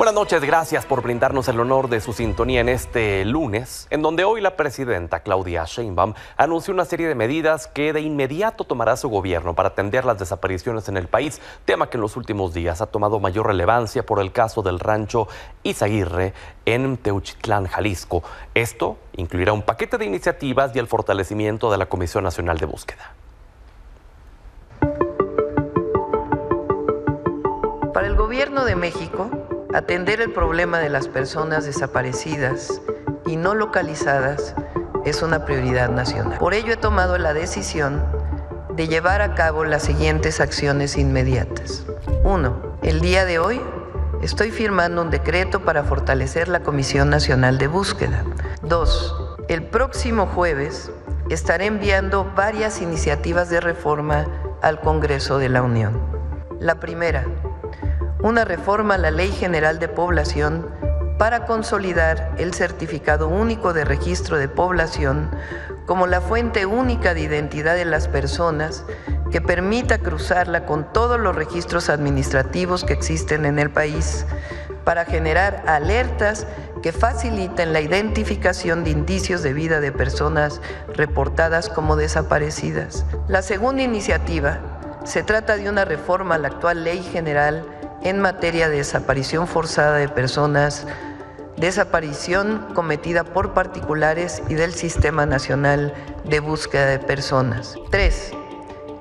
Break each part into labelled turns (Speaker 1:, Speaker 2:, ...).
Speaker 1: Buenas noches, gracias por brindarnos el honor de su sintonía en este lunes, en donde hoy la presidenta Claudia Sheinbaum anunció una serie de medidas que de inmediato tomará su gobierno para atender las desapariciones en el país, tema que en los últimos días ha tomado mayor relevancia por el caso del rancho Izaguirre en Teuchitlán, Jalisco. Esto incluirá un paquete de iniciativas y el fortalecimiento de la Comisión Nacional de Búsqueda.
Speaker 2: Para el Gobierno de México, atender el problema de las personas desaparecidas y no localizadas es una prioridad nacional. Por ello he tomado la decisión de llevar a cabo las siguientes acciones inmediatas. 1. El día de hoy estoy firmando un decreto para fortalecer la Comisión Nacional de Búsqueda. 2. El próximo jueves estaré enviando varias iniciativas de reforma al Congreso de la Unión. La primera, una reforma a la Ley General de Población para consolidar el Certificado Único de Registro de Población como la fuente única de identidad de las personas que permita cruzarla con todos los registros administrativos que existen en el país para generar alertas que faciliten la identificación de indicios de vida de personas reportadas como desaparecidas. La segunda iniciativa se trata de una reforma a la actual Ley General en materia de desaparición forzada de personas, desaparición cometida por particulares y del Sistema Nacional de Búsqueda de Personas. 3.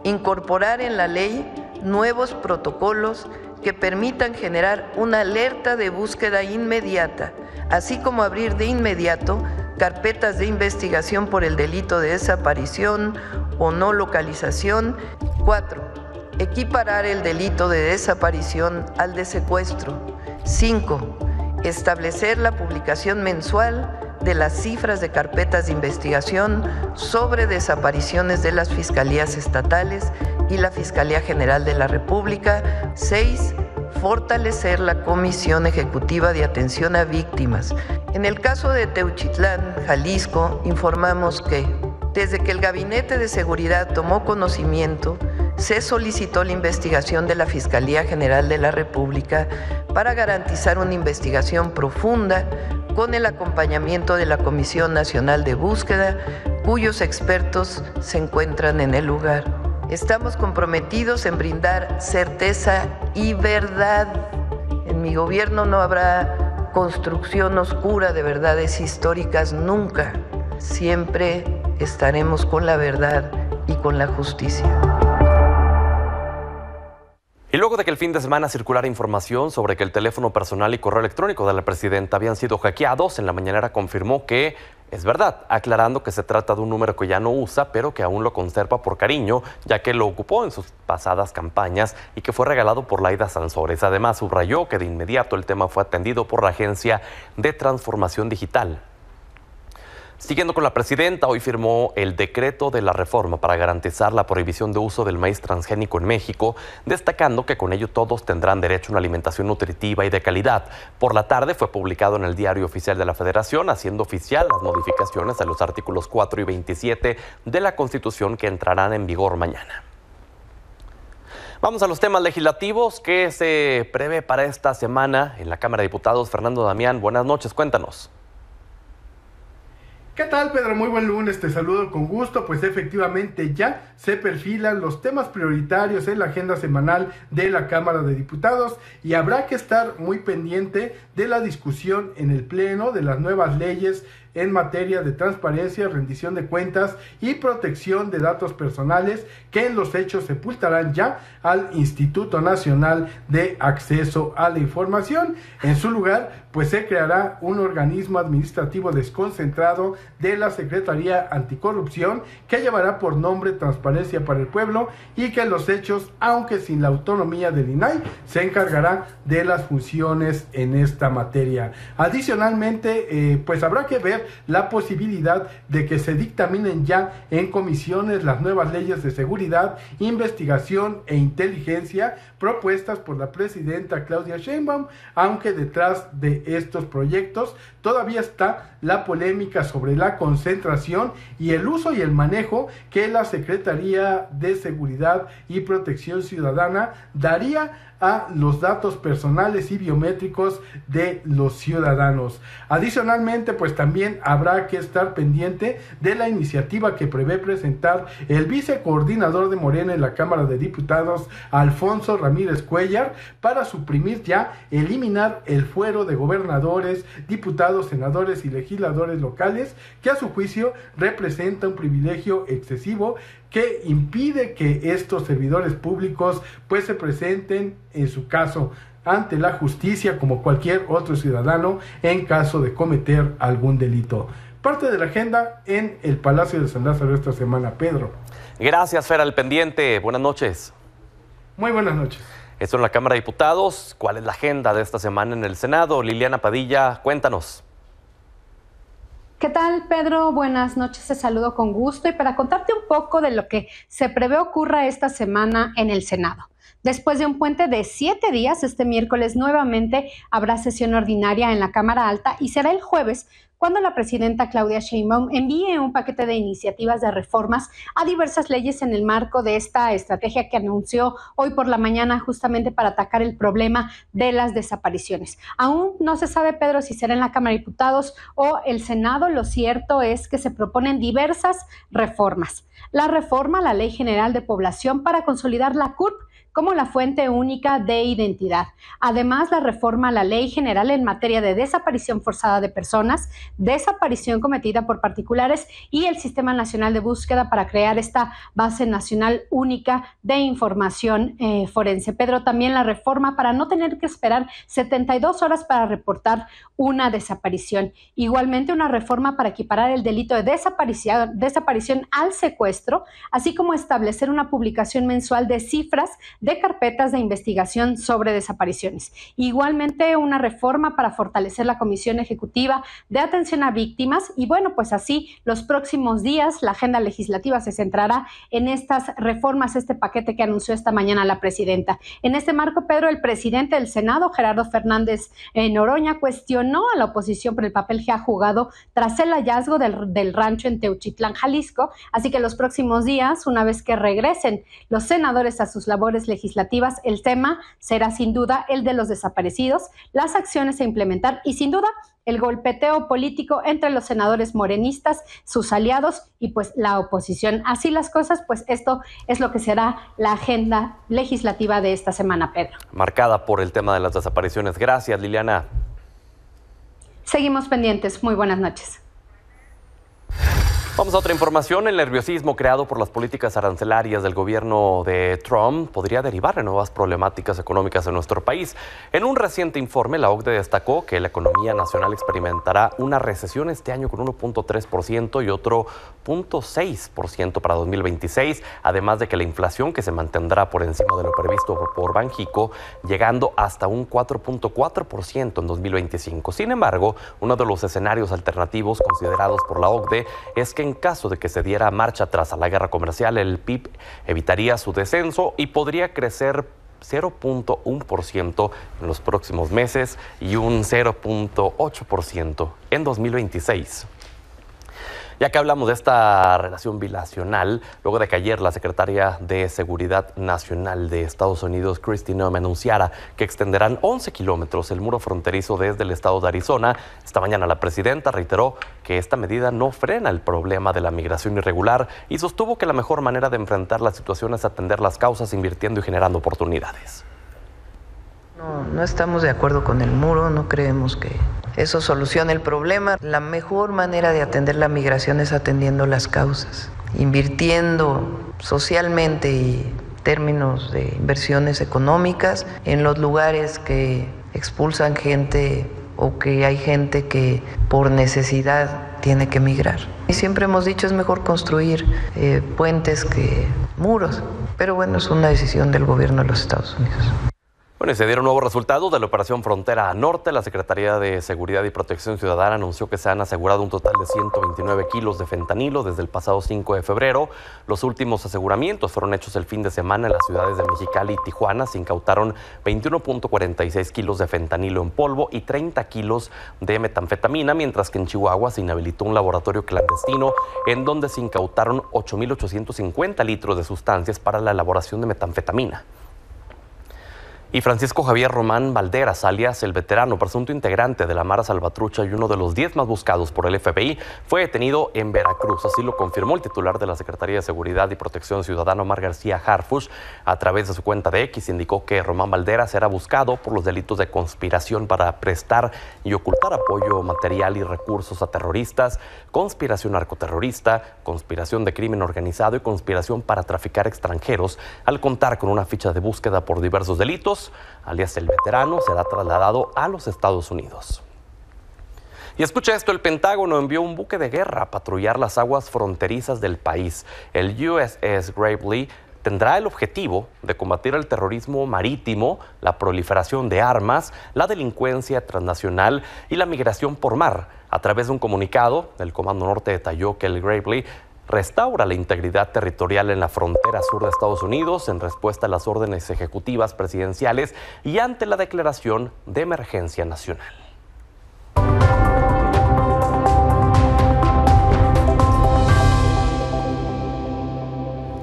Speaker 2: Incorporar en la ley nuevos protocolos que permitan generar una alerta de búsqueda inmediata, así como abrir de inmediato carpetas de investigación por el delito de desaparición o no localización. 4. Equiparar el delito de desaparición al de secuestro. 5. Establecer la publicación mensual de las cifras de carpetas de investigación sobre desapariciones de las fiscalías estatales y la Fiscalía General de la República. 6. Fortalecer la Comisión Ejecutiva de Atención a Víctimas. En el caso de Teuchitlán, Jalisco, informamos que desde que el Gabinete de Seguridad tomó conocimiento, se solicitó la investigación de la Fiscalía General de la República para garantizar una investigación profunda con el acompañamiento de la Comisión Nacional de Búsqueda, cuyos expertos se encuentran en el lugar. Estamos comprometidos en brindar certeza y verdad. En mi gobierno no habrá construcción oscura de verdades históricas nunca. Siempre estaremos con la verdad y con la justicia.
Speaker 1: Y luego de que el fin de semana circulara información sobre que el teléfono personal y correo electrónico de la presidenta habían sido hackeados, en la mañanera confirmó que es verdad, aclarando que se trata de un número que ya no usa, pero que aún lo conserva por cariño, ya que lo ocupó en sus pasadas campañas y que fue regalado por Laida Sansores. Además, subrayó que de inmediato el tema fue atendido por la Agencia de Transformación Digital. Siguiendo con la presidenta, hoy firmó el decreto de la reforma para garantizar la prohibición de uso del maíz transgénico en México, destacando que con ello todos tendrán derecho a una alimentación nutritiva y de calidad. Por la tarde fue publicado en el Diario Oficial de la Federación, haciendo oficial las modificaciones a los artículos 4 y 27 de la Constitución que entrarán en vigor mañana. Vamos a los temas legislativos que se prevé para esta semana en la Cámara de Diputados. Fernando Damián, buenas noches, cuéntanos.
Speaker 3: ¿Qué tal, Pedro? Muy buen lunes, te saludo con gusto. Pues efectivamente ya se perfilan los temas prioritarios en la agenda semanal de la Cámara de Diputados y habrá que estar muy pendiente de la discusión en el Pleno de las nuevas leyes en materia de transparencia, rendición de cuentas y protección de datos personales que en los hechos sepultarán ya al Instituto Nacional de Acceso a la Información. En su lugar, pues se creará un organismo administrativo desconcentrado de la Secretaría Anticorrupción que llevará por nombre Transparencia para el Pueblo y que en los hechos, aunque sin la autonomía del INAI, se encargará de las funciones en esta materia. Adicionalmente, pues habrá que ver conocer la posibilidad de que se dictaminen ya en comisiones las nuevas leyes de seguridad, investigación e inteligencia propuestas por la presidenta Claudia Sheinbaum, aunque detrás de estos proyectos todavía está la polémica sobre la concentración y el uso y el manejo que la Secretaría de Seguridad y Protección Ciudadana daría a los datos personales y biométricos de los ciudadanos. Adicionalmente, pues también habrá que estar pendiente de la iniciativa que prevé presentar el vicecoordinador de Morena en la Cámara de Diputados, Alfonso Ramírez Cuellar, para suprimir ya, eliminar el fuero de gobernadores, diputados, senadores y legisladores locales, que a su juicio representa un privilegio excesivo que impide que estos servidores públicos pues se presenten, en su caso, ante la justicia como cualquier otro ciudadano en caso de cometer algún delito. Parte de la agenda en el Palacio de San Lázaro esta semana, Pedro.
Speaker 1: Gracias, Fer, al pendiente. Buenas noches.
Speaker 3: Muy buenas noches.
Speaker 1: Esto en la Cámara de Diputados. ¿Cuál es la agenda de esta semana en el Senado? Liliana Padilla, cuéntanos.
Speaker 4: ¿Qué tal, Pedro? Buenas noches, te saludo con gusto y para contarte un poco de lo que se prevé ocurra esta semana en el Senado. Después de un puente de 7 días, este miércoles nuevamente habrá sesión ordinaria en la Cámara Alta y será el jueves cuando la presidenta Claudia Sheinbaum envíe un paquete de iniciativas de reformas a diversas leyes en el marco de esta estrategia que anunció hoy por la mañana justamente para atacar el problema de las desapariciones. Aún no se sabe, Pedro, si será en la Cámara de Diputados o el Senado. Lo cierto es que se proponen diversas reformas. La reforma a la Ley General de Población para consolidar la CURP como la fuente única de identidad. Además, la reforma a la Ley General en materia de desaparición forzada de personas, desaparición cometida por particulares y el Sistema Nacional de Búsqueda para crear esta base nacional única de información forense. Pedro, también la reforma para no tener que esperar 72 horas para reportar una desaparición. Igualmente, una reforma para equiparar el delito de desaparición al secuestro, así como establecer una publicación mensual de cifras de carpetas de investigación sobre desapariciones. Igualmente, una reforma para fortalecer la Comisión Ejecutiva de Atención a Víctimas y bueno, pues así los próximos días la agenda legislativa se centrará en estas reformas, este paquete que anunció esta mañana la presidenta. En este marco, Pedro, el presidente del Senado, Gerardo Fernández Noroña, cuestionó a la oposición por el papel que ha jugado tras el hallazgo del rancho en Teuchitlán, Jalisco, así que los próximos días, una vez que regresen los senadores a sus labores legislativas, el tema será sin duda el de los desaparecidos, las acciones a implementar y sin duda el golpeteo político entre los senadores morenistas, sus aliados y pues la oposición. Así las cosas, pues esto es lo que será la agenda legislativa de esta semana, Pedro.
Speaker 1: Marcada por el tema de las desapariciones. Gracias, Liliana.
Speaker 4: Seguimos pendientes. Muy buenas noches.
Speaker 1: Vamos a otra información. El nerviosismo creado por las políticas arancelarias del gobierno de Trump podría derivar en nuevas problemáticas económicas en nuestro país. En un reciente informe, la OCDE destacó que la economía nacional experimentará una recesión este año con 1.3% y otro 0.6% para 2026, además de que la inflación que se mantendrá por encima de lo previsto por Banxico, llegando hasta un 4.4% en 2025. Sin embargo, uno de los escenarios alternativos considerados por la OCDE es que en caso de que se diera marcha atrás a la guerra comercial, el PIB evitaría su descenso y podría crecer 0.1% en los próximos meses y un 0.8% en 2026. Ya que hablamos de esta relación bilateral, luego de que ayer la secretaria de Seguridad Nacional de Estados Unidos, Kristi Noem, anunciara que extenderán 11 kilómetros el muro fronterizo desde el estado de Arizona, esta mañana la presidenta reiteró que esta medida no frena el problema de la migración irregular y sostuvo que la mejor manera de enfrentar la situación es atender las causas invirtiendo y generando oportunidades.
Speaker 2: No estamos de acuerdo con el muro, no creemos que eso solucione el problema. La mejor manera de atender la migración es atendiendo las causas, invirtiendo socialmente y en términos de inversiones económicas en los lugares que expulsan gente o que hay gente que por necesidad tiene que migrar. Y siempre hemos dicho es mejor construir puentes que muros, pero bueno, es una decisión del gobierno de los Estados Unidos.
Speaker 1: Bueno, y se dieron nuevos resultados de la Operación Frontera Norte. La Secretaría de Seguridad y Protección Ciudadana anunció que se han asegurado un total de 129 kilos de fentanilo desde el pasado 5 de febrero. Los últimos aseguramientos fueron hechos el fin de semana en las ciudades de Mexicali y Tijuana. Se incautaron 21.46 kilos de fentanilo en polvo y 30 kilos de metanfetamina, mientras que en Chihuahua se inhabilitó un laboratorio clandestino en donde se incautaron 8.850 litros de sustancias para la elaboración de metanfetamina. Y Francisco Javier Román Valderas, alias El Veterano, presunto integrante de la Mara Salvatrucha y uno de los 10 más buscados por el FBI, fue detenido en Veracruz. Así lo confirmó el titular de la Secretaría de Seguridad y Protección Ciudadana, Omar García Harfuch, a través de su cuenta de X. Indicó que Román Valderas era buscado por los delitos de conspiración para prestar y ocultar apoyo material y recursos a terroristas, conspiración narcoterrorista, conspiración de crimen organizado y conspiración para traficar extranjeros. Al contar con una ficha de búsqueda por diversos delitos, alias El Veterano, será trasladado a los Estados Unidos. Y escucha esto, el Pentágono envió un buque de guerra a patrullar las aguas fronterizas del país. El USS Gravely tendrá el objetivo de combatir el terrorismo marítimo, la proliferación de armas, la delincuencia transnacional y la migración por mar. A través de un comunicado, el Comando Norte detalló que el Gravely restaura la integridad territorial en la frontera sur de Estados Unidos en respuesta a las órdenes ejecutivas presidenciales y ante la declaración de emergencia nacional.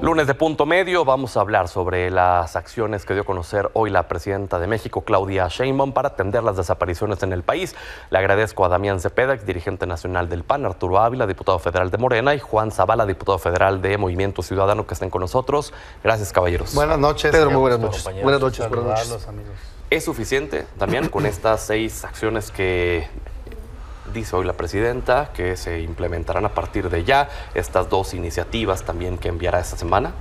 Speaker 1: Lunes de Punto Medio, vamos a hablar sobre las acciones que dio a conocer hoy la presidenta de México, Claudia Sheinbaum, para atender las desapariciones en el país. Le agradezco a Damián Cepeda, dirigente nacional del PAN, Arturo Ávila, diputado federal de Morena, y Juan Zavala, diputado federal de Movimiento Ciudadano, que estén con nosotros. Gracias, caballeros.
Speaker 5: Buenas noches.
Speaker 6: Pedro, muy buenas noches. Buenas noches.
Speaker 5: Amigos.
Speaker 1: ¿Es suficiente, Damián, con estas 6 acciones que dice hoy la presidenta que se implementarán a partir de ya, estas 2 iniciativas también que enviará esta semana?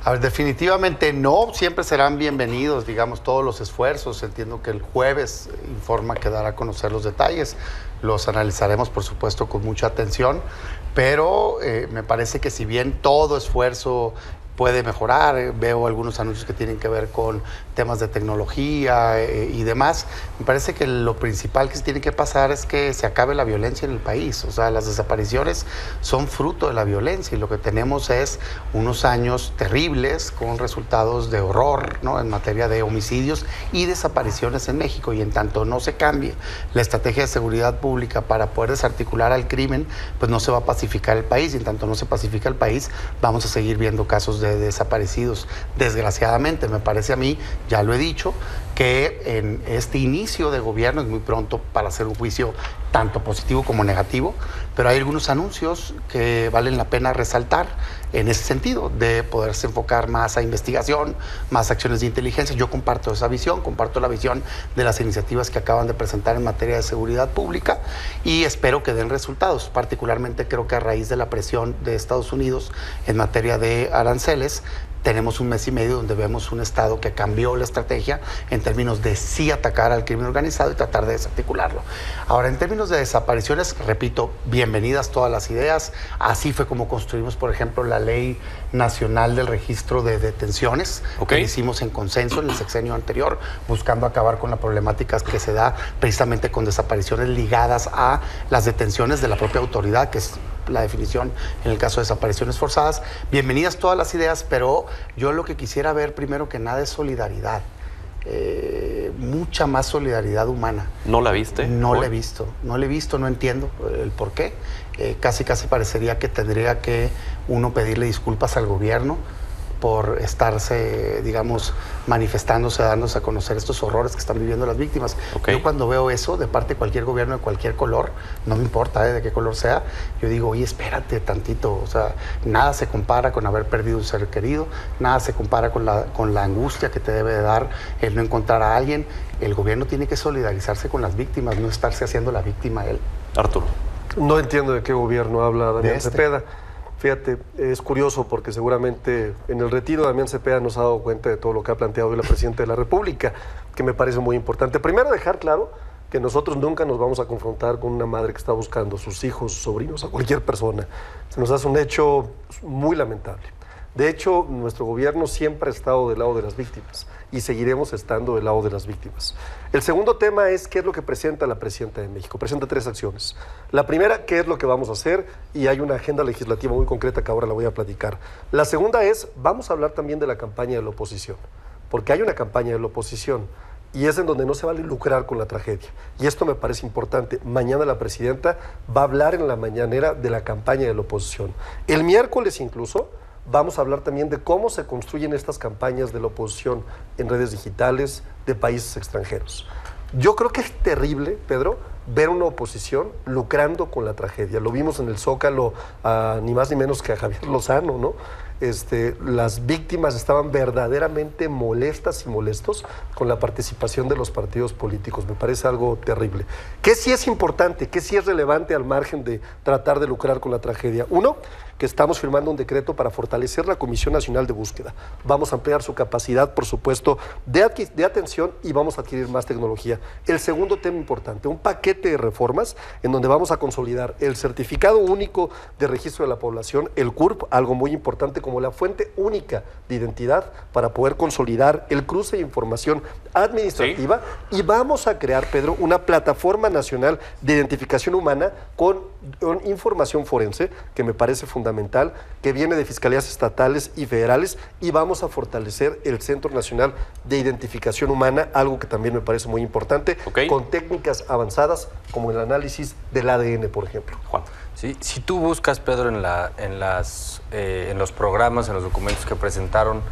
Speaker 5: A ver, definitivamente no, siempre serán bienvenidos, digamos, todos los esfuerzos. Entiendo que el jueves informa que dará a conocer los detalles. Los analizaremos, por supuesto, con mucha atención, pero me parece que si bien todo esfuerzo puede mejorar, veo algunos anuncios que tienen que ver con temas de tecnología y demás, me parece que lo principal que se tiene que pasar es que se acabe la violencia en el país. O sea, las desapariciones son fruto de la violencia y lo que tenemos es unos años terribles con resultados de horror, ¿no?, en materia de homicidios y desapariciones en México, y en tanto no se cambie la estrategia de seguridad pública para poder desarticular al crimen, pues no se va a pacificar el país, y en tanto no se pacifica el país, vamos a seguir viendo casos de desaparecidos. Desgraciadamente, me parece a mí, ya lo he dicho, que en este inicio de gobierno es muy pronto para hacer un juicio tanto positivo como negativo, pero hay algunos anuncios que valen la pena resaltar en ese sentido, de poderse enfocar más a investigación, más acciones de inteligencia. Yo comparto esa visión, comparto la visión de las iniciativas que acaban de presentar en materia de seguridad pública y espero que den resultados. Particularmente creo que a raíz de la presión de Estados Unidos en materia de aranceles, tenemos un mes y medio donde vemos un Estado que cambió la estrategia en términos de sí atacar al crimen organizado y tratar de desarticularlo. Ahora, en términos de desapariciones, repito, bienvenidas todas las ideas. Así fue como construimos, por ejemplo, la Ley Nacional del Registro de Detenciones, que hicimos en consenso en el sexenio anterior, buscando acabar con la problemática que se da precisamente con desapariciones ligadas a las detenciones de la propia autoridad, que es la definición en el caso de desapariciones forzadas. Bienvenidas todas las ideas, pero yo lo que quisiera ver primero que nada es solidaridad. Mucha más solidaridad humana.
Speaker 1: ¿No la viste?
Speaker 5: No la he visto, no entiendo el por qué. Casi parecería que tendría que uno pedirle disculpas al gobierno por estarse, digamos, manifestándose, dándose a conocer estos horrores que están viviendo las víctimas. Yo cuando veo eso de parte de cualquier gobierno de cualquier color, no me importa de qué color sea, yo digo, oye, espérate tantito, o sea, nada se compara con haber perdido un ser querido, nada se compara con la angustia que te debe de dar el no encontrar a alguien. El gobierno tiene que solidarizarse con las víctimas, no estarse haciendo la víctima él.
Speaker 1: Arturo.
Speaker 6: No entiendo de qué gobierno habla Damián Cepeda. Fíjate, es curioso porque seguramente en el retiro Damián Cepeda nos ha dado cuenta de todo lo que ha planteado hoy la Presidenta de la República, que me parece muy importante. Primero, dejar claro que nosotros nunca nos vamos a confrontar con una madre que está buscando a sus hijos, sus sobrinos, a cualquier persona. Se nos hace un hecho muy lamentable. De hecho, nuestro gobierno siempre ha estado del lado de las víctimas y seguiremos estando del lado de las víctimas. El segundo tema es qué es lo que presenta la presidenta de México. Presenta 3 acciones. La primera, qué es lo que vamos a hacer, y hay una agenda legislativa muy concreta que ahora la voy a platicar. La segunda es, vamos a hablar también de la campaña de la oposición, porque hay una campaña de la oposición y es en donde no se vale lucrar con la tragedia. Y esto me parece importante. Mañana la presidenta va a hablar en la mañanera de la campaña de la oposición. El miércoles incluso vamos a hablar también de cómo se construyen estas campañas de la oposición en redes digitales de países extranjeros. Yo creo que es terrible, Pedro, ver una oposición lucrando con la tragedia. Lo vimos en el Zócalo, ni más ni menos que a Javier Lozano, ¿no? Las víctimas estaban verdaderamente molestas y molestos con la participación de los partidos políticos. Me parece algo terrible. ¿Qué sí es importante? ¿Qué sí es relevante al margen de tratar de lucrar con la tragedia? Uno, que estamos firmando un decreto para fortalecer la Comisión Nacional de Búsqueda. Vamos a ampliar su capacidad, por supuesto, de atención y vamos a adquirir más tecnología. El segundo tema importante, un paquete de reformas en donde vamos a consolidar el Certificado Único de Registro de la Población, el CURP, algo muy importante como la fuente única de identidad para poder consolidar el cruce de información administrativa. ¿Sí? Y vamos a crear, Pedro, una plataforma nacional de identificación humana con información forense, que me parece fundamental, que viene de fiscalías estatales y federales, y vamos a fortalecer el Centro Nacional de Identificación Humana, algo que también me parece muy importante, con técnicas avanzadas como el análisis del ADN, por ejemplo.
Speaker 7: Juan. Sí, si tú buscas, Pedro, en los programas, en los documentos que presentaron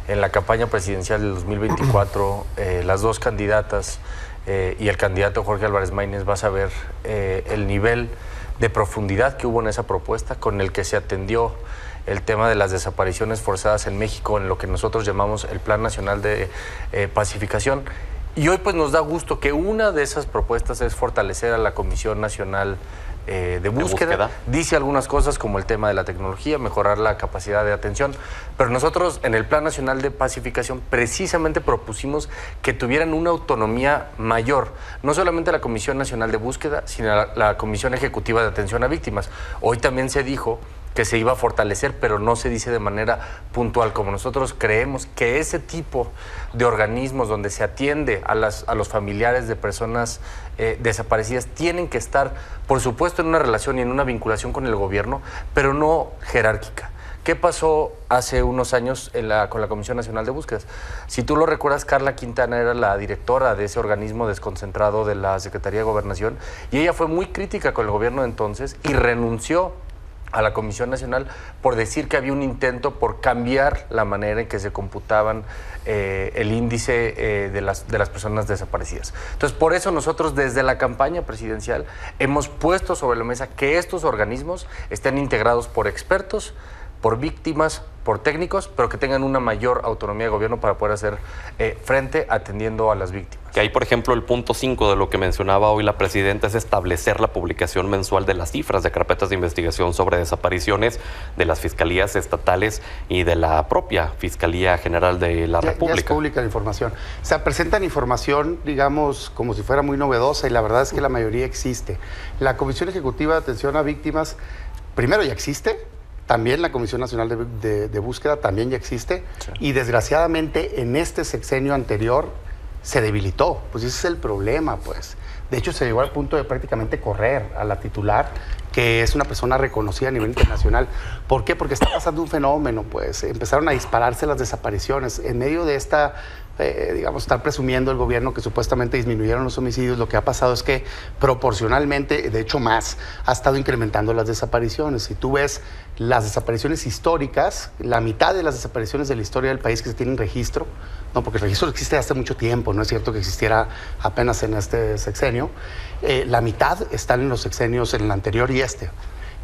Speaker 7: en la campaña presidencial del 2024, las dos candidatas y el candidato Jorge Álvarez Maínez, vas a ver el nivel de profundidad que hubo en esa propuesta, con el que se atendió el tema de las desapariciones forzadas en México, en lo que nosotros llamamos el Plan Nacional de Pacificación. Y hoy pues nos da gusto que una de esas propuestas es fortalecer a la Comisión Nacional de búsqueda. Dice algunas cosas como el tema de la tecnología, mejorar la capacidad de atención, pero nosotros en el Plan Nacional de Pacificación precisamente propusimos que tuvieran una autonomía mayor, no solamente la Comisión Nacional de Búsqueda, sino la Comisión Ejecutiva de Atención a Víctimas. Hoy también se dijo que se iba a fortalecer, pero no se dice de manera puntual, como nosotros creemos que ese tipo de organismos donde se atiende a los familiares de personas desaparecidas tienen que estar, por supuesto, en una relación y en una vinculación con el gobierno, pero no jerárquica. ¿Qué pasó hace unos años con la Comisión Nacional de Búsquedas? Si tú lo recuerdas, Carla Quintana era la directora de ese organismo desconcentrado de la Secretaría de Gobernación, y ella fue muy crítica con el gobierno de entonces y renunció a la Comisión Nacional por decir que había un intento por cambiar la manera en que se computaban el índice de las personas desaparecidas. Entonces, por eso nosotros desde la campaña presidencial hemos puesto sobre la mesa que estos organismos estén integrados por expertos, por víctimas, por técnicos, pero que tengan una mayor autonomía de gobierno para poder hacer frente atendiendo a las víctimas.
Speaker 1: Que ahí, por ejemplo, el punto 5 de lo que mencionaba hoy la presidenta es establecer la publicación mensual de las cifras de carpetas de investigación sobre desapariciones de las fiscalías estatales y de la propia Fiscalía General de la República.
Speaker 5: Ya es pública la información. O sea, presentan información, digamos, como si fuera muy novedosa, y la verdad es que la mayoría existe. La Comisión Ejecutiva de Atención a Víctimas, primero ya existe. También la Comisión Nacional de Búsqueda también ya existe, sí. Y desgraciadamente en este sexenio anterior se debilitó. Pues ese es el problema, pues. De hecho, se llegó al punto de prácticamente correr a la titular, que es una persona reconocida a nivel internacional. ¿Por qué? Porque está pasando un fenómeno, pues. Empezaron a dispararse las desapariciones. En medio de esta, digamos, estar presumiendo el gobierno que supuestamente disminuyeron los homicidios, lo que ha pasado es que proporcionalmente, de hecho más, ha estado incrementando las desapariciones. Si tú ves las desapariciones históricas, la mitad de las desapariciones de la historia del país que se tienen registro, no, porque el registro existe hace mucho tiempo, no es cierto que existiera apenas en este sexenio, la mitad están en los sexenios, en el anterior y este.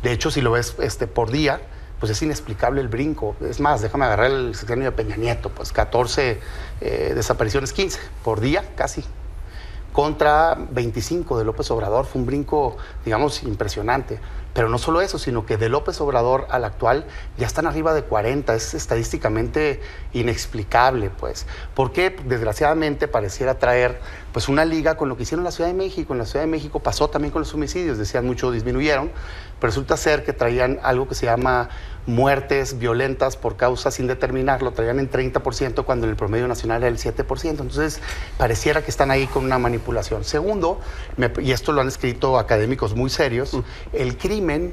Speaker 5: De hecho, si lo ves por día, pues es inexplicable el brinco. Es más, déjame agarrar el sexenio de Peña Nieto, pues 14 desapariciones, 15 por día casi, contra 25 de López Obrador. Fue un brinco, digamos, impresionante. Pero no solo eso, sino que de López Obrador al actual ya están arriba de 40. Es estadísticamente inexplicable, pues. Porque desgraciadamente pareciera traer pues una liga con lo que hicieron en la Ciudad de México. En la Ciudad de México pasó también con los homicidios, decían mucho disminuyeron, pero resulta ser que traían algo que se llama muertes violentas por causas sin determinar, lo traían en 30% cuando en el promedio nacional era el 7%. Entonces, pareciera que están ahí con una manipulación. Segundo, y esto lo han escrito académicos muy serios, el crimen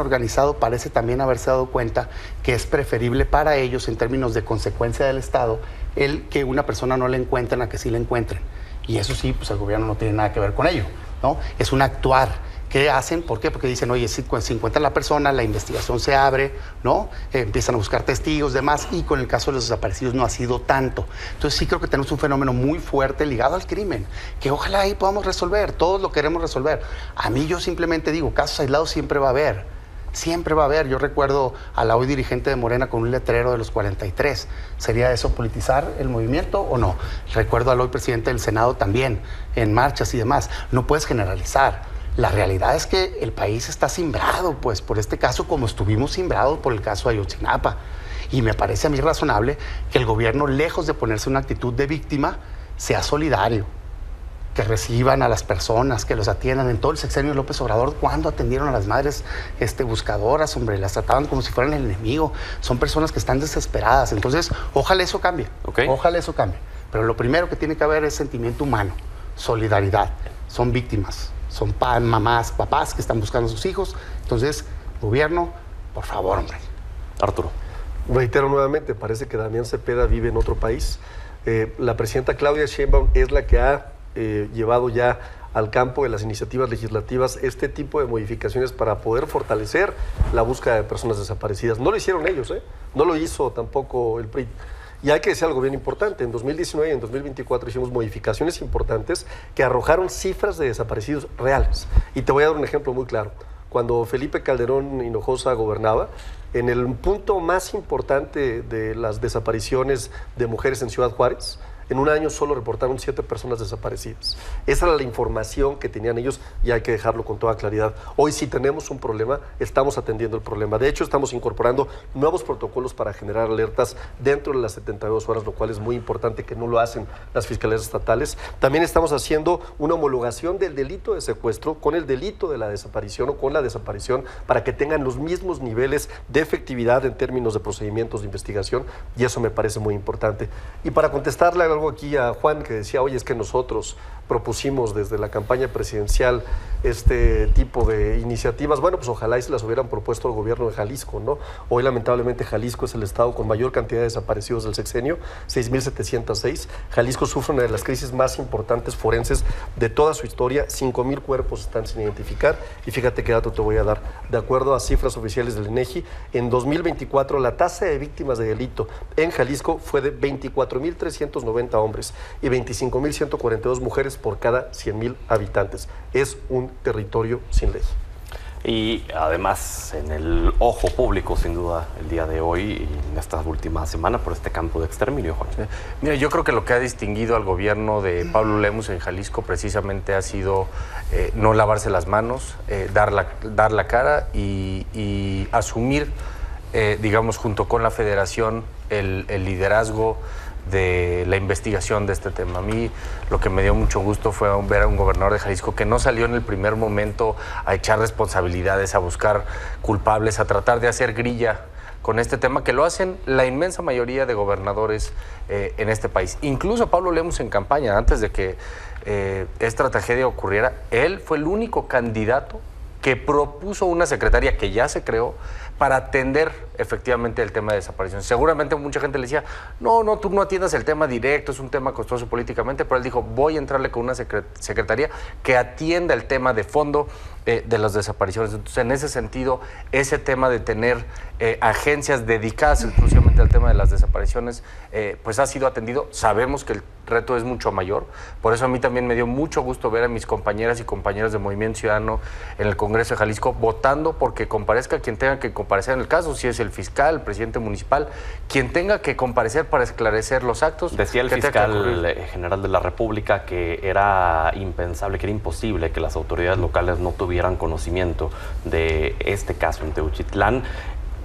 Speaker 5: organizado parece también haberse dado cuenta que es preferible para ellos, en términos de consecuencia del Estado, el que una persona no la encuentren a que sí la encuentren. Y eso sí, pues el gobierno no tiene nada que ver con ello, ¿no? Es un actuar. ¿Qué hacen? ¿Por qué? Porque dicen, oye, si encuentran la persona, la investigación se abre, ¿no? Empiezan a buscar testigos, demás, y con el caso de los desaparecidos no ha sido tanto. Entonces sí creo que tenemos un fenómeno muy fuerte ligado al crimen, que ojalá ahí podamos resolver, todos lo queremos resolver. A mí yo simplemente digo, casos aislados siempre va a haber. Siempre va a haber. Yo recuerdo a la hoy dirigente de Morena con un letrero de los 43. ¿Sería eso politizar el movimiento o no? Recuerdo al hoy presidente del Senado también, en marchas y demás. No puedes generalizar. La realidad es que el país está cimbrado, pues, por este caso, como estuvimos cimbrados por el caso Ayotzinapa. Y me parece a mí razonable que el gobierno, lejos de ponerse una actitud de víctima, sea solidario, que reciban a las personas, que los atiendan. En todo el sexenio de López Obrador, ¿cuándo atendieron a las madres buscadoras? Hombre, las trataban como si fueran el enemigo. Son personas que están desesperadas. Entonces, ojalá eso cambie.
Speaker 1: Okay.
Speaker 5: Ojalá eso cambie. Pero lo primero que tiene que haber es sentimiento humano, solidaridad. Son víctimas. Son mamás, papás que están buscando a sus hijos. Entonces, gobierno, por favor, hombre.
Speaker 1: Arturo.
Speaker 6: Reitero nuevamente, parece que Damián Cepeda vive en otro país. La presidenta Claudia Sheinbaum es la que ha llevado ya al campo de las iniciativas legislativas este tipo de modificaciones para poder fortalecer la búsqueda de personas desaparecidas. No lo hicieron ellos, no lo hizo tampoco el PRI. Y hay que decir algo bien importante, en 2019 y en 2024 hicimos modificaciones importantes que arrojaron cifras de desaparecidos reales. Y te voy a dar un ejemplo muy claro. Cuando Felipe Calderón Hinojosa gobernaba, en el punto más importante de las desapariciones de mujeres en Ciudad Juárez, en un año solo reportaron 7 personas desaparecidas. Esa era la información que tenían ellos y hay que dejarlo con toda claridad. Hoy sí tenemos un problema, estamos atendiendo el problema. De hecho, estamos incorporando nuevos protocolos para generar alertas dentro de las 72 horas, lo cual es muy importante que no lo hacen las fiscalías estatales. También estamos haciendo una homologación del delito de secuestro con el delito de la desaparición o con la desaparición para que tengan los mismos niveles de efectividad en términos de procedimientos de investigación y eso me parece muy importante. Y para contestarle algo aquí a Juan que decía, oye, es que nosotros propusimos desde la campaña presidencial este tipo de iniciativas. Bueno, pues ojalá y se las hubieran propuesto al gobierno de Jalisco, ¿no? Hoy lamentablemente Jalisco es el estado con mayor cantidad de desaparecidos del sexenio, 6,706. Jalisco sufre una de las crisis más importantes forenses de toda su historia, 5,000 cuerpos están sin identificar y fíjate qué dato te voy a dar. De acuerdo a cifras oficiales del INEGI, en 2024 la tasa de víctimas de delito en Jalisco fue de 24,390 hombres y 25,142 mujeres por cada 100,000 habitantes. Es un territorio sin ley.
Speaker 1: Y además en el ojo público, sin duda, el día de hoy y en esta última semana por este campo de exterminio, Juan.
Speaker 7: Mira, yo creo que lo que ha distinguido al gobierno de Pablo Lemus en Jalisco precisamente ha sido no lavarse las manos, dar la cara y asumir, digamos, junto con la federación, el liderazgo de la investigación de este tema. A mí lo que me dio mucho gusto fue ver a un gobernador de Jalisco que no salió en el primer momento a echar responsabilidades, a buscar culpables, a tratar de hacer grilla con este tema, que lo hacen la inmensa mayoría de gobernadores en este país. Incluso Pablo Lemus en campaña, antes de que esta tragedia ocurriera, él fue el único candidato que propuso una secretaría que ya se creó para atender efectivamente el tema de desaparición. Seguramente mucha gente le decía, no, tú no atiendas el tema directo, es un tema costoso políticamente, pero él dijo, voy a entrarle con una secretaría que atienda el tema de fondo de las desapariciones. Entonces, en ese sentido, ese tema de tener agencias dedicadas exclusivamente al tema de las desapariciones, pues ha sido atendido. Sabemos que el reto es mucho mayor, por eso a mí también me dio mucho gusto ver a mis compañeras y compañeros de Movimiento Ciudadano en el Congreso de Jalisco votando porque comparezca quien tenga que comparecer en el caso, si es el fiscal, el presidente municipal, quien tenga que comparecer para esclarecer los actos.
Speaker 1: Decía el fiscal general de la República que era impensable, que era imposible que las autoridades locales no tuvieran conocimiento de este caso en Teuchitlán,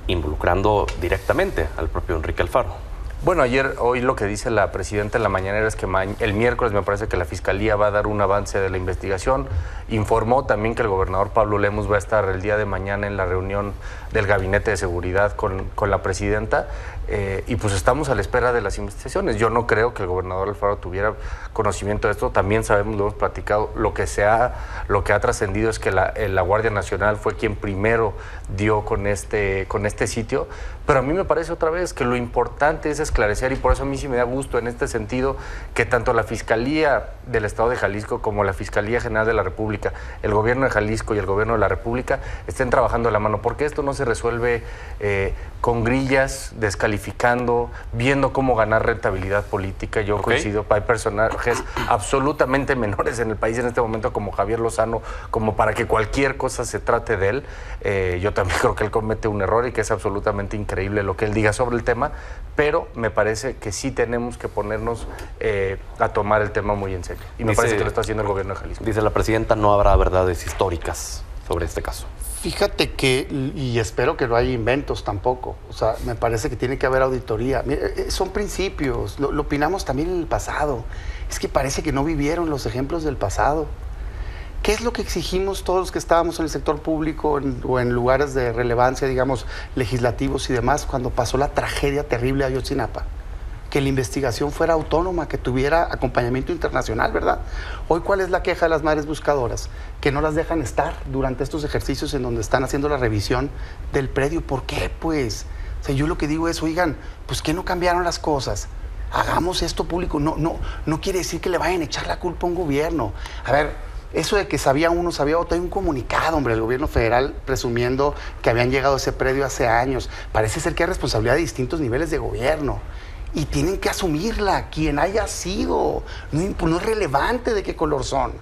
Speaker 1: involucrando directamente al propio Enrique Alfaro.
Speaker 7: Bueno, hoy lo que dice la presidenta en la mañanera es que el miércoles me parece que la Fiscalía va a dar un avance de la investigación. Informó también que el gobernador Pablo Lemus va a estar el día de mañana en la reunión del Gabinete de Seguridad con la presidenta y pues estamos a la espera de las investigaciones. Yo no creo que el gobernador Alfaro tuviera conocimiento de esto. También sabemos, lo hemos platicado, lo que ha trascendido es que la Guardia Nacional fue quien primero dio con este sitio. Pero a mí me parece otra vez que lo importante es esclarecer, y por eso a mí sí me da gusto en este sentido que tanto la Fiscalía del Estado de Jalisco como la Fiscalía General de la República, el gobierno de Jalisco y el gobierno de la República estén trabajando de la mano, porque esto no se resuelve con grillas, descalificando, viendo cómo ganar rentabilidad política. Yo coincido, hay personajes absolutamente menores en el país en este momento como Javier Lozano, como para que cualquier cosa se trate de él. Yo también creo que él comete un error y que es absolutamente increíble lo que él diga sobre el tema, pero me parece que sí tenemos que ponernos a tomar el tema muy en serio. Y me parece que lo está haciendo el gobierno de Jalisco.
Speaker 1: Dice la presidenta, no habrá verdades históricas sobre este caso.
Speaker 5: Fíjate que, y espero que no haya inventos tampoco, o sea, me parece que tiene que haber auditoría. Son principios, lo opinamos también en el pasado. Es que parece que no vivieron los ejemplos del pasado. ¿Qué es lo que exigimos todos los que estábamos en el sector público o en lugares de relevancia, digamos, legislativos y demás, cuando pasó la tragedia terrible de Ayotzinapa? Que la investigación fuera autónoma, que tuviera acompañamiento internacional, ¿verdad? Hoy, ¿cuál es la queja de las madres buscadoras? Que no las dejan estar durante estos ejercicios en donde están haciendo la revisión del predio. ¿Por qué, pues? O sea, yo lo que digo es, oigan, pues, ¿qué no cambiaron las cosas? Hagamos esto público. No quiere decir que le vayan a echar la culpa a un gobierno. A ver, eso de que sabía uno, sabía otro, hay un comunicado, hombre, del gobierno federal presumiendo que habían llegado a ese predio hace años. Parece ser que hay responsabilidad de distintos niveles de gobierno. Y tienen que asumirla, quien haya sido. No es relevante de qué color son.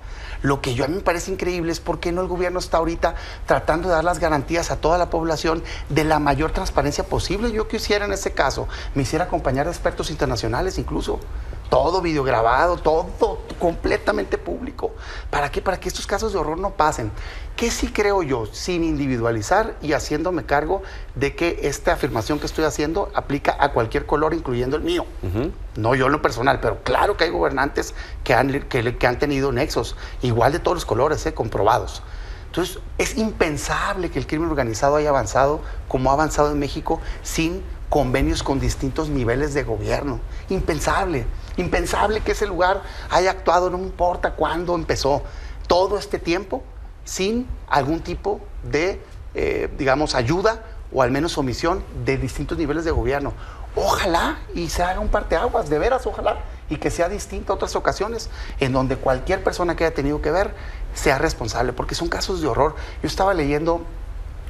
Speaker 5: Lo que a mí me parece increíble es por qué no el gobierno está ahorita tratando de dar las garantías a toda la población de la mayor transparencia posible. Yo quisiera en ese caso, me hiciera acompañar de expertos internacionales incluso. Todo videograbado, todo completamente público. ¿Para qué? Para que estos casos de horror no pasen. ¿Qué sí creo yo? Sin individualizar y haciéndome cargo de que esta afirmación que estoy haciendo aplica a cualquier color, incluyendo el mío. No yo en lo personal, pero claro que hay gobernantes que han tenido nexos, igual de todos los colores, comprobados. Entonces, es impensable que el crimen organizado haya avanzado como ha avanzado en México sin convenios con distintos niveles de gobierno. Impensable. Impensable que ese lugar haya actuado, no me importa cuándo empezó, todo este tiempo sin algún tipo de, digamos, ayuda o al menos omisión de distintos niveles de gobierno. Ojalá y se haga un parteaguas, de veras, ojalá, y que sea distinto a otras ocasiones en donde cualquier persona que haya tenido que ver sea responsable, porque son casos de horror. Yo estaba leyendo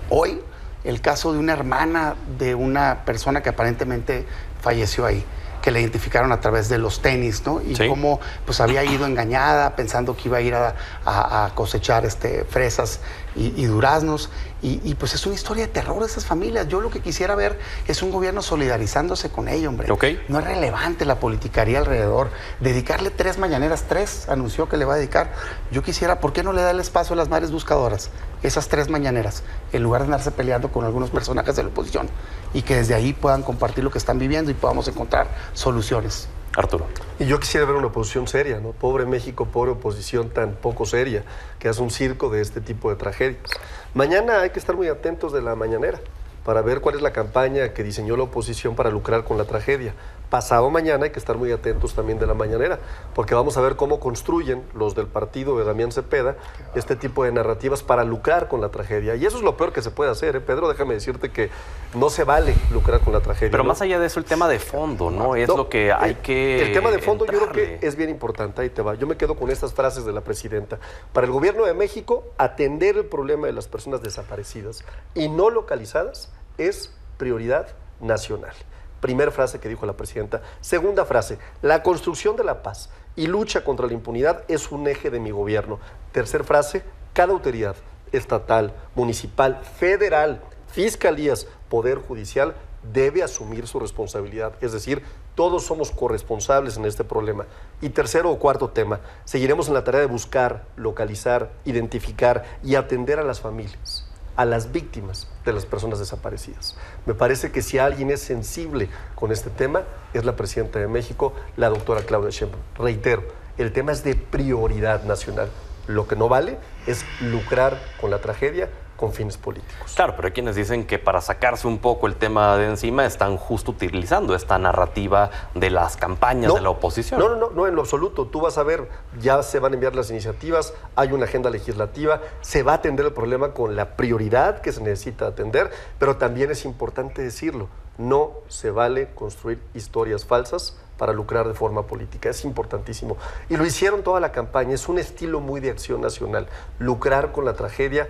Speaker 5: hoy el caso de una hermana de una persona que aparentemente falleció ahí, que la identificaron a través de los tenis, ¿no? Y cómo pues había ido engañada pensando que iba a ir a cosechar fresas y duraznos. Y pues es una historia de terror de esas familias. Yo lo que quisiera ver es un gobierno solidarizándose con ello, hombre. No es relevante la politicaría alrededor. Dedicarle 3 mañaneras, 3 anunció que le va a dedicar. Yo quisiera, ¿por qué no le da el espacio a las madres buscadoras? Esas 3 mañaneras, en lugar de andarse peleando con algunos personajes de la oposición, y que desde ahí puedan compartir lo que están viviendo y podamos encontrar soluciones.
Speaker 1: Arturo.
Speaker 6: Y yo quisiera ver una oposición seria, ¿no? Pobre México, pobre oposición tan poco seria, que hace un circo de este tipo de tragedias. Mañana hay que estar muy atentos de la mañanera para ver cuál es la campaña que diseñó la oposición para lucrar con la tragedia. Pasado mañana hay que estar muy atentos también de la mañanera, porque vamos a ver cómo construyen los del partido de Damián Cepeda este tipo de narrativas para lucrar con la tragedia. Y eso es lo peor que se puede hacer, Pedro, déjame decirte que no se vale lucrar con la tragedia.
Speaker 1: Pero
Speaker 6: ¿no?
Speaker 1: Más allá de eso, el tema de fondo, ¿no? Es lo que hay que
Speaker 6: El tema de fondo
Speaker 1: entrarle.
Speaker 6: Yo creo que es bien importante, ahí te va. Yo me quedo con estas frases de la presidenta. Para el gobierno de México, atender el problema de las personas desaparecidas y no localizadas es prioridad nacional. Primera frase que dijo la presidenta. Segunda frase, la construcción de la paz y lucha contra la impunidad es un eje de mi gobierno. Tercera frase, cada autoridad estatal, municipal, federal, fiscalías, Poder Judicial, debe asumir su responsabilidad. Es decir, todos somos corresponsables en este problema. Y tercero o cuarto tema, seguiremos en la tarea de buscar, localizar, identificar y atender a las familias, a las víctimas de las personas desaparecidas. Me parece que si alguien es sensible con este tema, es la presidenta de México, la doctora Claudia Sheinbaum. Reitero, el tema es de prioridad nacional. Lo que no vale es lucrar con la tragedia con fines políticos.
Speaker 1: Claro, pero hay quienes dicen que para sacarse un poco el tema de encima están justo utilizando esta narrativa de las campañas de la oposición.
Speaker 6: No, en lo absoluto. Tú vas a ver, ya se van a enviar las iniciativas, hay una agenda legislativa, se va a atender el problema con la prioridad que se necesita atender, pero también es importante decirlo, no se vale construir historias falsas para lucrar de forma política. Es importantísimo. Y lo hicieron toda la campaña. Es un estilo muy de Acción Nacional. Lucrar con la tragedia,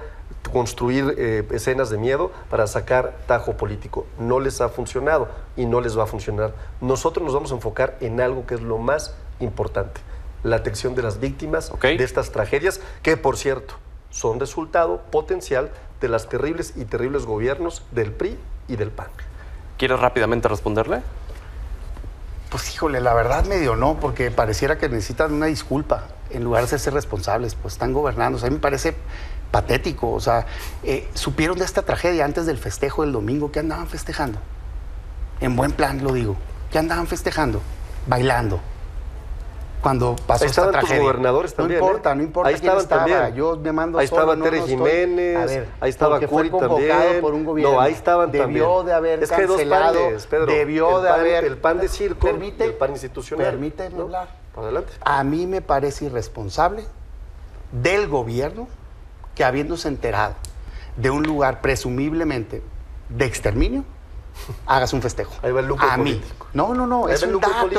Speaker 6: construir escenas de miedo para sacar tajo político. No les ha funcionado y no les va a funcionar. Nosotros nos vamos a enfocar en algo que es lo más importante. La atención de las víctimas de estas tragedias, que por cierto, son resultado potencial de los terribles gobiernos del PRI y del PAN.
Speaker 1: ¿Quieres rápidamente responderle?
Speaker 5: Pues híjole, la verdad medio no, porque pareciera que necesitan una disculpa en lugar de ser responsables, pues están gobernando. O sea, a mí me parece patético. O sea, supieron de esta tragedia antes del festejo del domingo. ¿Qué andaban festejando? En buen plan lo digo. ¿Qué andaban festejando? Bailando. Cuando pasó esta tragedia. Ahí estaban tus
Speaker 6: gobernadores también.
Speaker 5: No importa, no importa
Speaker 6: ahí
Speaker 5: quién estaba.
Speaker 6: También.
Speaker 5: Yo me mando
Speaker 6: ahí
Speaker 5: solo.
Speaker 6: Estaba Tere Jiménez, ahí estaba Curi también.
Speaker 5: Por un gobierno.
Speaker 6: No, ahí estaban
Speaker 5: debió
Speaker 6: también.
Speaker 5: de haber
Speaker 6: es que
Speaker 5: cancelado.
Speaker 6: Hay dos panes, Pedro.
Speaker 5: Debió de haber.
Speaker 6: El pan de circo y el pan institucional.
Speaker 5: Permíteme hablar.
Speaker 6: Adelante.
Speaker 5: A mí me parece irresponsable del gobierno que, habiéndose enterado de un lugar presumiblemente de exterminio, hagas un festejo.
Speaker 6: Ahí va el lucro político.
Speaker 5: No, es un dato,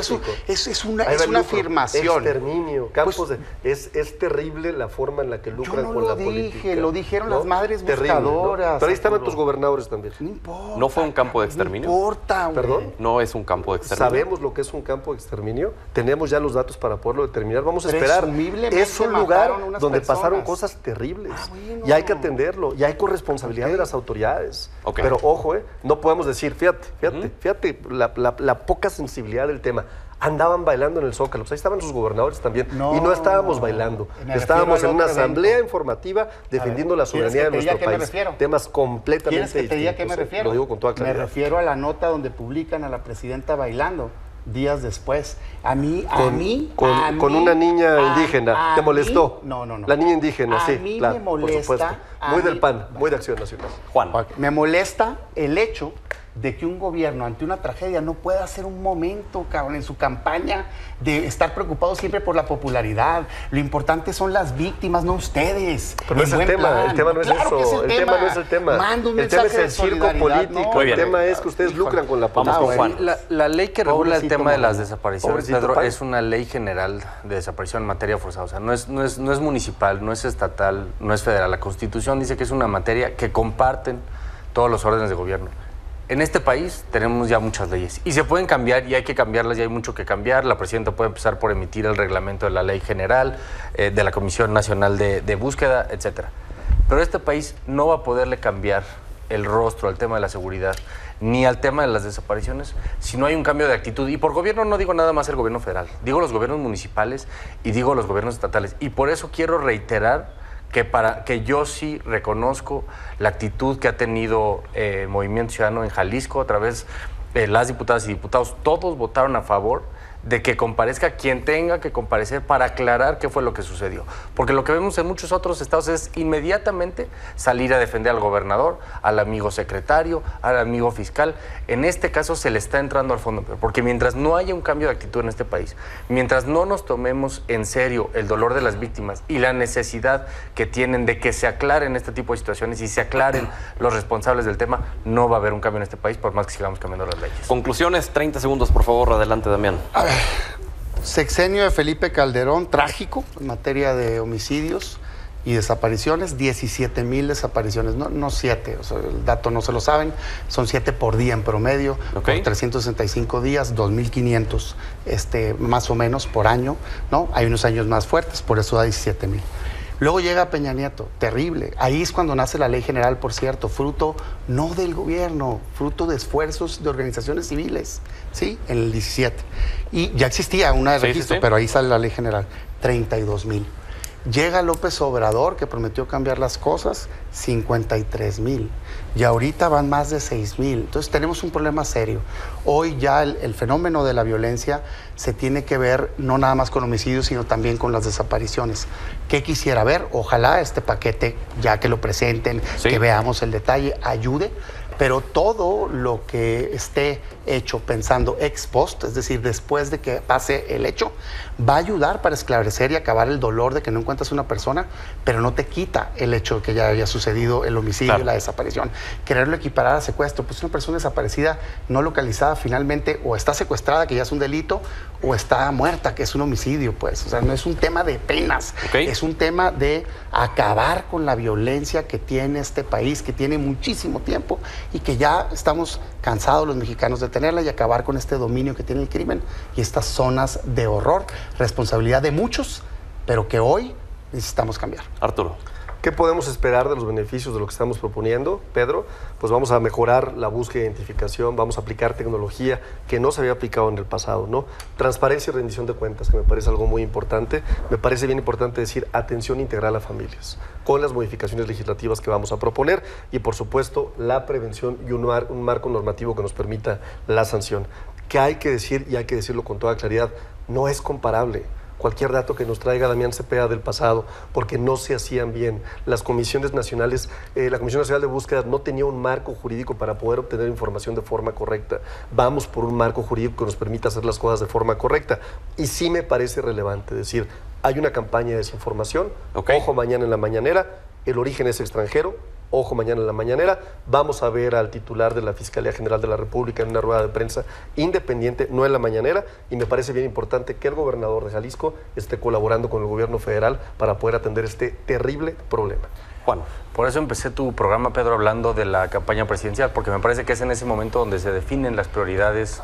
Speaker 5: es una afirmación.
Speaker 6: Exterminio, campos es terrible la forma en la que lucran con la política.
Speaker 5: Lo dijeron las madres buscadoras.
Speaker 6: Pero ahí estaban tus gobernadores también.
Speaker 5: No importa.
Speaker 1: ¿No fue un campo de exterminio?
Speaker 5: No importa, güey.
Speaker 6: ¿Perdón?
Speaker 1: No es un campo de exterminio.
Speaker 6: Sabemos lo que es un campo de exterminio, tenemos ya los datos para poderlo determinar, vamos a esperar. Es un lugar donde pasaron cosas terribles y hay que atenderlo, y hay corresponsabilidad de las autoridades. Pero ojo, no podemos decir, fíjate la poca sensibilidad del tema. Andaban bailando en el Zócalo, ahí estaban sus gobernadores también, y no estábamos bailando, estábamos en una asamblea informativa defendiendo la soberanía de nuestro país. Temas completamente distintos.
Speaker 5: ¿Quieres que te diga a qué me refiero?
Speaker 6: Lo digo con toda claridad.
Speaker 5: Me refiero a la nota donde publican a la presidenta bailando días después.
Speaker 6: Con una niña indígena. ¿Te molestó?
Speaker 5: No.
Speaker 6: La niña indígena, sí,
Speaker 5: mí
Speaker 6: claro,
Speaker 5: me molesta,
Speaker 6: por supuesto. Muy del PAN, muy de Acción Nacional.
Speaker 1: Juan.
Speaker 5: Me molesta el hecho de que un gobierno ante una tragedia no pueda hacer un momento, cabrón, en su campaña de estar preocupado siempre por la popularidad. Lo importante son las víctimas, no ustedes.
Speaker 6: Pero no es el tema, el tema no es eso. El tema no es el tema. El tema es el circo político. El tema es que ustedes lucran con la política.
Speaker 1: Vamos con Juan.
Speaker 7: La ley que regula el tema de las desapariciones, Pedro, es una ley general de desaparición en materia forzada. O sea, no es municipal, no es estatal, no es federal. La Constitución dice que es una materia que comparten todos los órdenes de gobierno. En este país tenemos ya muchas leyes y se pueden cambiar y hay que cambiarlas y hay mucho que cambiar. La presidenta puede empezar por emitir el reglamento de la ley general, de la Comisión Nacional de Búsqueda, etcétera. Pero este país no va a poderle cambiar el rostro al tema de la seguridad ni al tema de las desapariciones si no hay un cambio de actitud. Y por gobierno no digo nada más el gobierno federal, digo los gobiernos municipales y digo los gobiernos estatales. Y por eso quiero reiterar que yo sí reconozco la actitud que ha tenido Movimiento Ciudadano en Jalisco a través de las diputadas y diputados. Todos votaron a favor de que comparezca quien tenga que comparecer para aclarar qué fue lo que sucedió. Porque lo que vemos en muchos otros estados es inmediatamente salir a defender al gobernador, al amigo secretario, al amigo fiscal. En este caso se le está entrando al fondo, porque mientras no haya un cambio de actitud en este país, mientras no nos tomemos en serio el dolor de las víctimas y la necesidad que tienen de que se aclaren este tipo de situaciones y se aclaren los responsables del tema, no va a haber un cambio en este país por más que sigamos cambiando las leyes.
Speaker 1: Conclusiones, 30 segundos, por favor. Adelante, Damián.
Speaker 5: A ver, sexenio de Felipe Calderón, trágico en materia de homicidios y desapariciones, 17,000 desapariciones, no 7, o sea, el dato no se lo saben, son 7 por día en promedio, por 365 días, 2,500 más o menos por año, ¿no? Hay unos años más fuertes, por eso da 17,000. Luego llega Peña Nieto, terrible. Ahí es cuando nace la Ley General, por cierto, fruto no del gobierno, fruto de esfuerzos de organizaciones civiles, ¿sí? En el 17. Y ya existía una de registro, pero ahí sale la Ley General, 32,000. Llega López Obrador, que prometió cambiar las cosas, 53,000. Y ahorita van más de 6,000. Entonces tenemos un problema serio. Hoy ya el fenómeno de la violencia se tiene que ver no nada más con homicidios, sino también con las desapariciones. ¿Qué quisiera ver? Ojalá este paquete, ya que lo presenten, que veamos el detalle, ayude. Pero todo lo que esté hecho pensando ex post, es decir, después de que pase el hecho, va a ayudar para esclarecer y acabar el dolor de que no encuentras una persona, pero no te quita el hecho de que ya haya sucedido el homicidio y la desaparición. Quererlo equiparar a secuestro, pues una persona desaparecida no localizada finalmente o está secuestrada, que ya es un delito, o está muerta, que es un homicidio, pues. O sea, no es un tema de penas, es un tema de acabar con la violencia que tiene este país, que tiene muchísimo tiempo y que ya estamos cansados los mexicanos de tenerla, y acabar con este dominio que tiene el crimen y estas zonas de horror, responsabilidad de muchos, pero que hoy necesitamos cambiar.
Speaker 1: Arturo.
Speaker 6: ¿Qué podemos esperar de los beneficios de lo que estamos proponiendo, Pedro? Pues vamos a mejorar la búsqueda e identificación, vamos a aplicar tecnología que no se había aplicado en el pasado, ¿no? Transparencia y rendición de cuentas, que me parece algo muy importante. Me parece bien importante decir atención integral a familias, con las modificaciones legislativas que vamos a proponer y, por supuesto, la prevención y un marco normativo que nos permita la sanción. Que hay que decir, y hay que decirlo con toda claridad, no es comparable cualquier dato que nos traiga Damián Cepeda del pasado, porque no se hacían bien. Las comisiones nacionales, la Comisión Nacional de Búsqueda no tenía un marco jurídico para poder obtener información de forma correcta. Vamos por un marco jurídico que nos permita hacer las cosas de forma correcta. Y sí me parece relevante decir, hay una campaña de desinformación, ojo mañana en la mañanera, el origen es extranjero, ojo mañana en la mañanera, vamos a ver al titular de la Fiscalía General de la República en una rueda de prensa independiente, no en la mañanera, y me parece bien importante que el gobernador de Jalisco esté colaborando con el gobierno federal para poder atender este terrible problema.
Speaker 7: Juan, por eso empecé tu programa, Pedro, hablando de la campaña presidencial, porque me parece que es en ese momento donde se definen las prioridades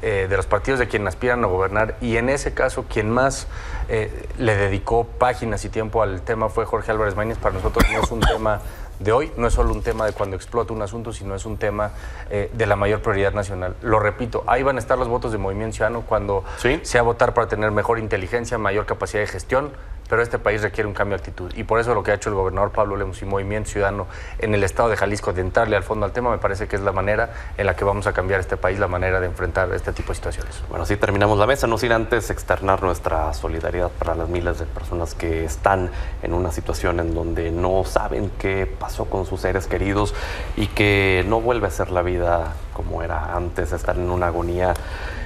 Speaker 7: de los partidos de quienes aspiran a gobernar, y en ese caso quien más le dedicó páginas y tiempo al tema fue Jorge Álvarez Maínez. Para nosotros no es un tema de hoy, no es solo un tema de cuando explota un asunto, sino es un tema de la mayor prioridad nacional. Lo repito, ahí van a estar los votos de Movimiento Ciudadano cuando sea votar para tener mejor inteligencia, mayor capacidad de gestión, pero este país requiere un cambio de actitud, y por eso lo que ha hecho el gobernador Pablo Lemus y Movimiento Ciudadano en el estado de Jalisco, de entrarle al fondo al tema, me parece que es la manera en la que vamos a cambiar este país, la manera de enfrentar este tipo de situaciones.
Speaker 1: Bueno, así terminamos la mesa, no sin antes externar nuestra solidaridad para las miles de personas que están en una situación en donde no saben qué pasó con sus seres queridos y que no vuelve a ser la vida como era antes, estar en una agonía,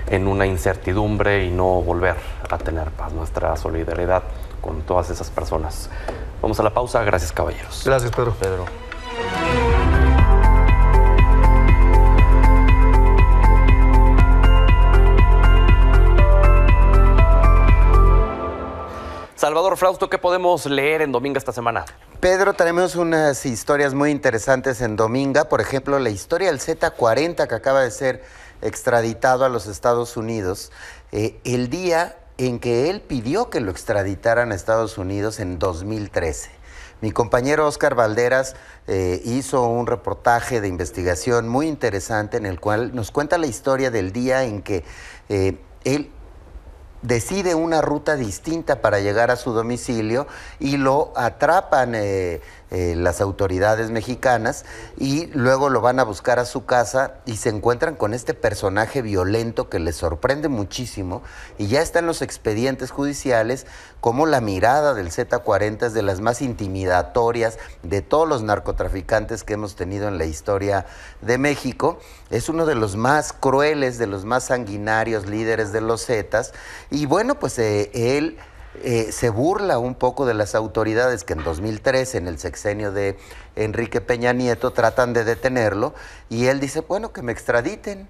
Speaker 1: en una incertidumbre y no volver a tener paz. Nuestra solidaridad con todas esas personas. Vamos a la pausa. Gracias, caballeros.
Speaker 6: Gracias, Pedro.
Speaker 1: Salvador Frausto, ¿qué podemos leer en Dominga esta semana?
Speaker 8: Pedro, tenemos unas historias muy interesantes en Dominga. Por ejemplo, la historia del Z40, que acaba de ser extraditado a los Estados Unidos. El día en que él pidió que lo extraditaran a Estados Unidos en 2013. Mi compañero Oscar Valderas hizo un reportaje de investigación muy interesante en el cual nos cuenta la historia del día en que él decide una ruta distinta para llegar a su domicilio y lo atrapan las autoridades mexicanas y luego lo van a buscar a su casa y se encuentran con este personaje violento que les sorprende muchísimo, y ya están los expedientes judiciales como la mirada del Z40 es de las más intimidatorias de todos los narcotraficantes que hemos tenido en la historia de México. Es uno de los más crueles, de los más sanguinarios líderes de los Zetas, y bueno, pues él se burla un poco de las autoridades que en 2013, en el sexenio de Enrique Peña Nieto, tratan de detenerlo, y él dice, bueno, que me extraditen.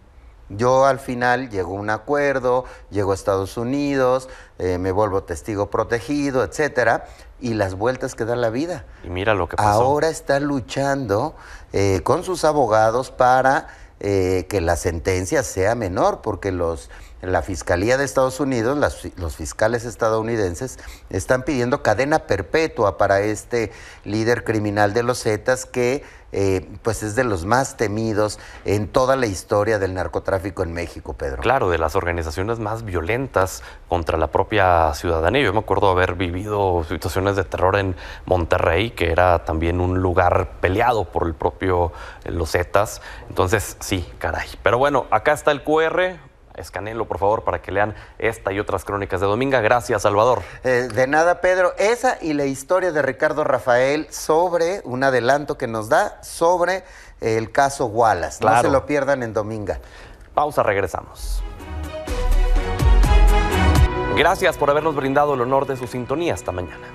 Speaker 8: Yo al final llego a un acuerdo, llego a Estados Unidos, me vuelvo testigo protegido, etcétera, y las vueltas que da la vida.
Speaker 1: Y mira lo que pasó.
Speaker 8: Ahora está luchando con sus abogados para que la sentencia sea menor, porque los la Fiscalía de Estados Unidos, los fiscales estadounidenses, están pidiendo cadena perpetua para este líder criminal de los Zetas que pues es de los más temidos en toda la historia del narcotráfico en México, Pedro.
Speaker 1: Claro, de las organizaciones más violentas contra la propia ciudadanía. Yo me acuerdo haber vivido situaciones de terror en Monterrey, que era también un lugar peleado por el propio los Zetas. Entonces, sí, caray. Pero bueno, acá está el QR. Escaneenlo, por favor, para que lean esta y otras crónicas de Dominga. Gracias, Salvador.
Speaker 8: De nada, Pedro. Esa y la historia de Ricardo Rafael sobre, un adelanto que nos da, sobre el caso Wallace. Claro. No se lo pierdan en Dominga.
Speaker 1: Pausa, regresamos. Gracias por habernos brindado el honor de su sintonía. Hasta mañana.